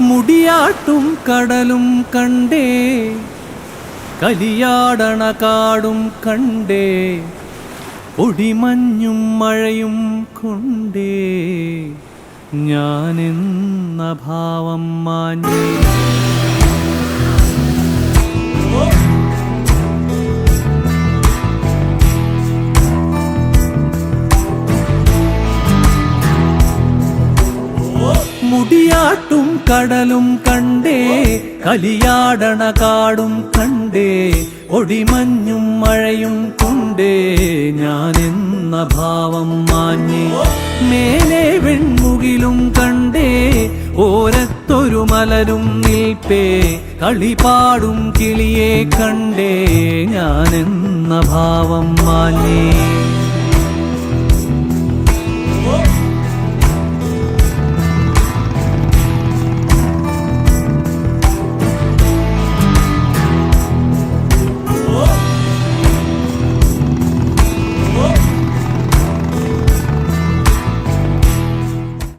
മുടിയാട്ടും കടലും കണ്ടേ, കലിയാടണ കാടും കണ്ടേ, പൊടിമഞ്ഞും മഴയും കൊണ്ടേ ഞാനെന്ന ഭാവം മാഞ്ഞേ. മുടിയാട്ടും കടലും കണ്ടേ, കലിയാടണ കാടും കണ്ടേ, ഒടിമഞ്ഞും മഴയും കൊണ്ടേ ഞാനെന്ന ഭാവം മാഞ്ഞേ. മേലെ വെൺമുകിലും കണ്ടേ, ഓരത്തൊരു മലരും നിൽപ്പേ, കളിപാടും കിളിയെ കണ്ടേ ഞാനെന്ന ഭാവം മാഞ്ഞേ.